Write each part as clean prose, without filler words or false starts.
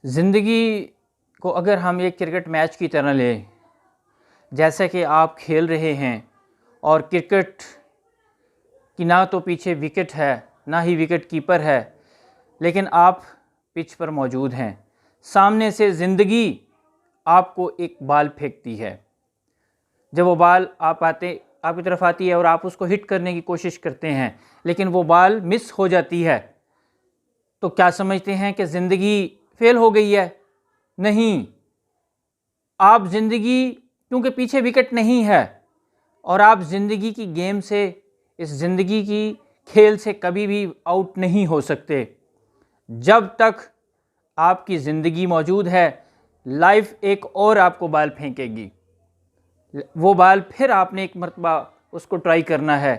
ज़िंदगी को अगर हम एक क्रिकेट मैच की तरह लें, जैसे कि आप खेल रहे हैं और क्रिकेट कि ना तो पीछे विकेट है, ना ही विकेट कीपर है, लेकिन आप पिच पर मौजूद हैं। सामने से ज़िंदगी आपको एक बॉल फेंकती है। जब वो बॉल आपकी तरफ आती है और आप उसको हिट करने की कोशिश करते हैं, लेकिन वो बॉल मिस हो जाती है, तो क्या समझते हैं कि ज़िंदगी फेल हो गई है? नहीं, आप ज़िंदगी, क्योंकि पीछे विकेट नहीं है और आप ज़िंदगी की गेम से, इस ज़िंदगी की खेल से कभी भी आउट नहीं हो सकते। जब तक आपकी ज़िंदगी मौजूद है, लाइफ एक और आपको बॉल फेंकेगी। वो बॉल फिर आपने एक मरतबा उसको ट्राई करना है,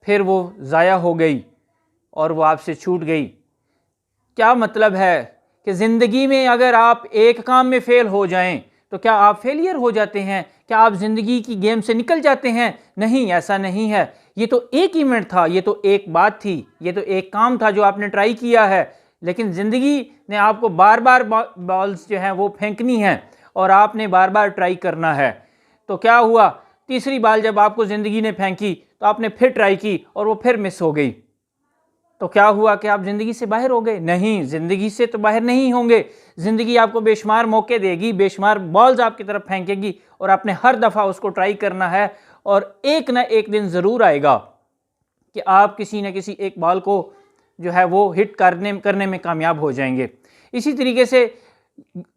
फिर वो ज़ाया हो गई और वो आपसे छूट गई। क्या मतलब है कि ज़िंदगी में अगर आप एक काम में फ़ेल हो जाएं तो क्या आप फेलियर हो जाते हैं? क्या आप ज़िंदगी की गेम से निकल जाते हैं? नहीं, ऐसा नहीं है। ये तो एक इवेंट था, ये तो एक बात थी, ये तो एक काम था जो आपने ट्राई किया है, लेकिन ज़िंदगी ने आपको बार बार बॉल्स जो हैं वो फेंकनी है और आपने बार बार ट्राई करना है। तो क्या हुआ, तीसरी बॉल जब आपको ज़िंदगी ने फेंकी तो आपने फिर ट्राई की और वो फिर मिस हो गई। तो क्या हुआ कि आप ज़िंदगी से बाहर हो गए? नहीं, ज़िंदगी से तो बाहर नहीं होंगे। ज़िंदगी आपको बेशुमार मौके देगी, बेशुमार बॉल्स आपकी तरफ फेंकेगी और आपने हर दफ़ा उसको ट्राई करना है और एक ना एक दिन ज़रूर आएगा कि आप किसी न किसी एक बॉल को जो है वो हिट करने में कामयाब हो जाएंगे। इसी तरीके से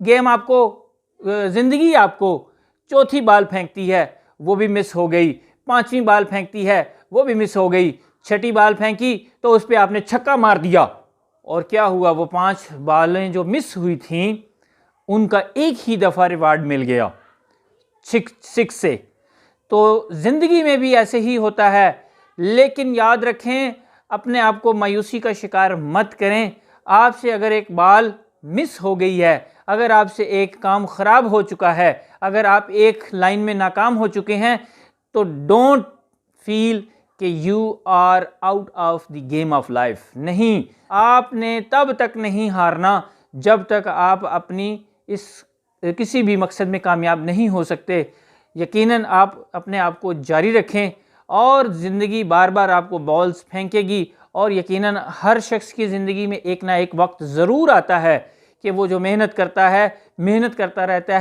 गेम आपको, ज़िंदगी आपको चौथी बॉल फेंकती है, वो भी मिस हो गई। पांचवी बॉल फेंकती है, वो भी मिस हो गई। छठी बॉल फेंकी तो उस पर आपने छक्का मार दिया और क्या हुआ, वो 5 बॉलें जो मिस हुई थीं उनका एक ही दफ़ा रिवार्ड मिल गया, 6 से। तो ज़िंदगी में भी ऐसे ही होता है, लेकिन याद रखें, अपने आप को मायूसी का शिकार मत करें। आपसे अगर एक बॉल मिस हो गई है, अगर आपसे एक काम ख़राब हो चुका है, अगर आप एक लाइन में नाकाम हो चुके हैं, तो डोंट फील कि you are out of the game of life. नहीं, आपने तब तक नहीं हारना जब तक आप अपनी इस किसी भी मकसद में कामयाब नहीं हो सकते। यकीनन आप अपने आप को जारी रखें और ज़िंदगी बार बार आपको बॉल्स फेंकेगी और यकीनन हर शख्स की ज़िंदगी में एक ना एक वक्त ज़रूर आता है कि वो जो मेहनत करता है, मेहनत करता रहता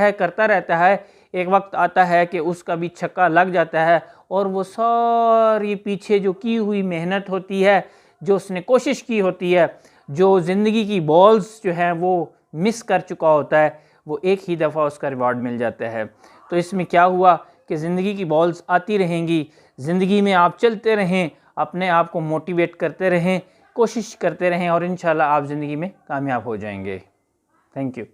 है, एक वक्त आता है कि उसका भी छक्का लग जाता है और वो सारी पीछे जो की हुई मेहनत होती है, जो उसने कोशिश की होती है, जो ज़िंदगी की बॉल्स जो हैं वो मिस कर चुका होता है, वो एक ही दफ़ा उसका रिवार्ड मिल जाता है। तो इसमें क्या हुआ कि ज़िंदगी की बॉल्स आती रहेंगी, ज़िंदगी में आप चलते रहें, अपने आप को मोटिवेट करते रहें, कोशिश करते रहें और इंशाल्लाह आप ज़िंदगी में कामयाब हो जाएंगे। Thank you.